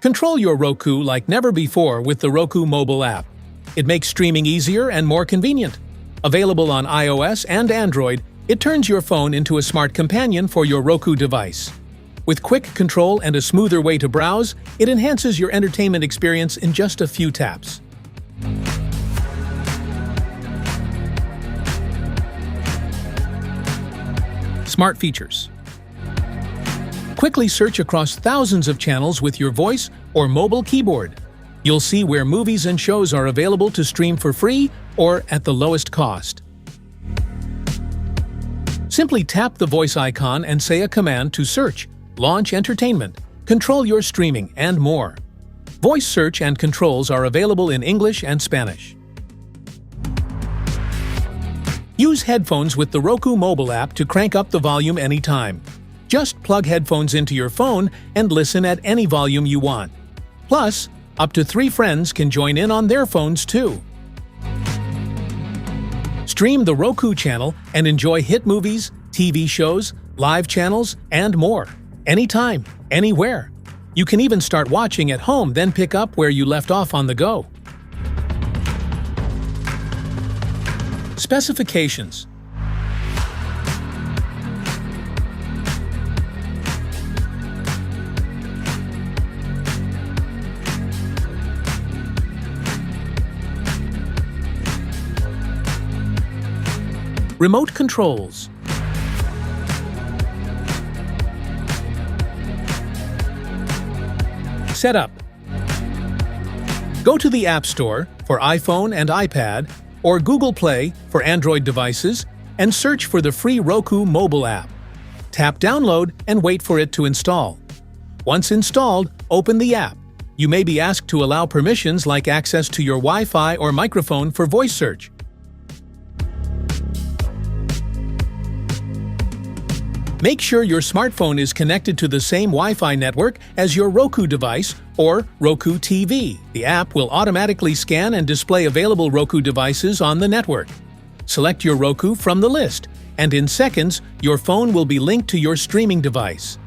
Control your Roku like never before with the Roku Mobile App. It makes streaming easier and more convenient. Available on iOS and Android, it turns your phone into a smart companion for your Roku device. With quick control and a smoother way to browse, it enhances your entertainment experience in just a few taps. Smart features. Quickly search across thousands of channels with your voice or mobile keyboard. You'll see where movies and shows are available to stream for free or at the lowest cost. Simply tap the voice icon and say a command to search, launch entertainment, control your streaming, and more. Voice search and controls are available in English and Spanish. Use headphones with the Roku Mobile App to crank up the volume anytime. Just plug headphones into your phone and listen at any volume you want. Plus, up to 3 friends can join in on their phones too. Stream the Roku channel and enjoy hit movies, TV shows, live channels, and more. Anytime, anywhere. You can even start watching at home, then pick up where you left off on the go. Specifications. Remote controls. Setup. Go to the App Store for iPhone and iPad or Google Play for Android devices and search for the free Roku Mobile App. Tap Download and wait for it to install. Once installed, open the app. You may be asked to allow permissions like access to your Wi-Fi or microphone for voice search. Make sure your smartphone is connected to the same Wi-Fi network as your Roku device or Roku TV. The app will automatically scan and display available Roku devices on the network. Select your Roku from the list, and in seconds, your phone will be linked to your streaming device.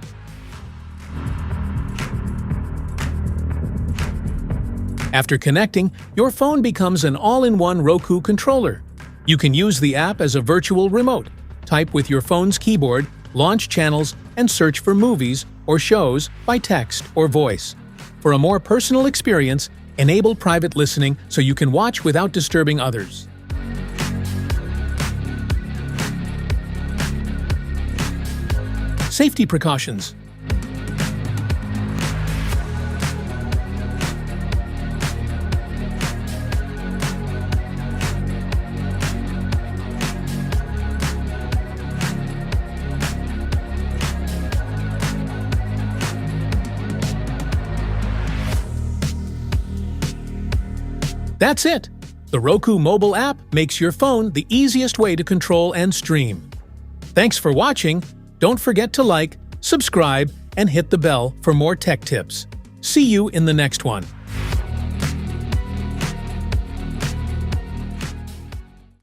After connecting, your phone becomes an all-in-one Roku controller. You can use the app as a virtual remote, type with your phone's keyboard, launch channels, and search for movies or shows by text or voice. For a more personal experience, enable private listening so you can watch without disturbing others. Safety precautions. That's it! The Roku Mobile App makes your phone the easiest way to control and stream. Thanks for watching. Don't forget to like, subscribe, and hit the bell for more tech tips. See you in the next one.